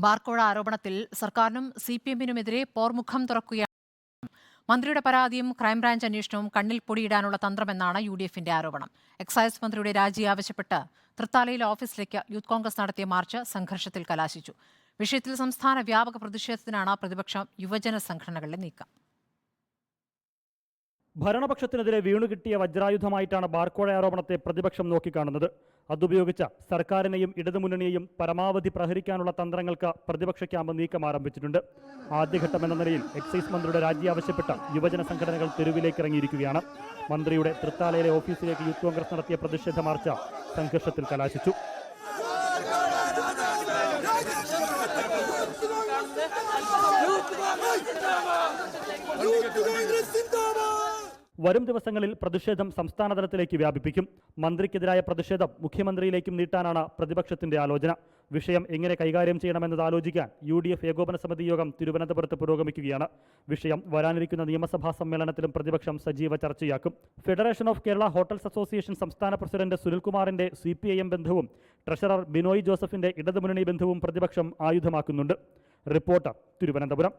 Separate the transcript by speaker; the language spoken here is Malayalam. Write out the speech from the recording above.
Speaker 1: ബാർക്കോഴ ആരോപണത്തിൽ സർക്കാരിനും CPM-നുമെതിരെ പോർമുഖം തുറക്കുകയാണ്. മന്ത്രിയുടെ പരാതിയും ക്രൈംബ്രാഞ്ച് അന്വേഷണവും കണ്ണിൽ പൊടിയിടാനുള്ള തന്ത്രമെന്നാണ് UDF-ന്റെ ആരോപണം. എക്സൈസ് മന്ത്രിയുടെ രാജി ആവശ്യപ്പെട്ട് തൃത്താലയിലെ ഓഫീസിലേക്ക് യൂത്ത് കോൺഗ്രസ് നടത്തിയ മാർച്ച് സംഘർഷത്തിൽ കലാശിച്ചു. വിഷയത്തിൽ സംസ്ഥാന വ്യാപക പ്രതിഷേധത്തിനാണ് പ്രതിപക്ഷം യുവജന സംഘടനകളുടെ നീക്കം.
Speaker 2: ഭരണപക്ഷത്തിനെതിരെ വീണുകിട്ടിയ വജ്രായുധമായിട്ടാണ് ബാർക്കോഴ ആരോപണത്തെ പ്രതിപക്ഷം നോക്കിക്കാണുന്നത്. അതുപയോഗിച്ച സർക്കാരിനെയും ഇടതുമുന്നണിയെയും പരമാവധി പ്രഹരിക്കാനുള്ള തന്ത്രങ്ങൾക്ക് പ്രതിപക്ഷ ക്യാമ്പ് നീക്കം ആരംഭിച്ചിട്ടുണ്ട്. ആദ്യഘട്ടമെന്ന നിലയിൽ എക്സൈസ് മന്ത്രിയുടെ രാജി ആവശ്യപ്പെട്ട യുവജന സംഘടനകൾ തെരുവിലേക്ക് ഇറങ്ങിയിരിക്കുകയാണ്. മന്ത്രിയുടെ തൃത്താലയിലെ ഓഫീസിലേക്ക് യൂത്ത് കോൺഗ്രസ് നടത്തിയ പ്രതിഷേധ മാർച്ച് സംഘർഷത്തിൽ കലാശിച്ചു. വരും ദിവസങ്ങളിൽ പ്രതിഷേധം സംസ്ഥാനതലത്തിലേക്ക് വ്യാപിപ്പിക്കും. മന്ത്രിക്കെതിരായ പ്രതിഷേധം മുഖ്യമന്ത്രിയിലേക്കും നീട്ടാനാണ് പ്രതിപക്ഷത്തിന്റെ ആലോചന. വിഷയം എങ്ങനെ കൈകാര്യം ചെയ്യണമെന്നത് ആലോചിക്കാൻ UDF ഏകോപന സമിതി യോഗം തിരുവനന്തപുരത്ത് പുരോഗമിക്കുകയാണ്. വിഷയം വരാനിരിക്കുന്ന നിയമസഭാ സമ്മേളനത്തിലും പ്രതിപക്ഷം സജീവ ചർച്ചയാക്കും. Federation of Kerala hotels association സംസ്ഥാന പ്രസിഡന്റ് സുനിൽകുമാറിന്റെ CPIM ബന്ധവും ട്രഷറർ ബിനോയ് ജോസഫിന്റെ ഇടതുമുന്നണി ബന്ധവും പ്രതിപക്ഷം ആയുധമാക്കുന്നുണ്ട്. റിപ്പോർട്ടർ, തിരുവനന്തപുരം.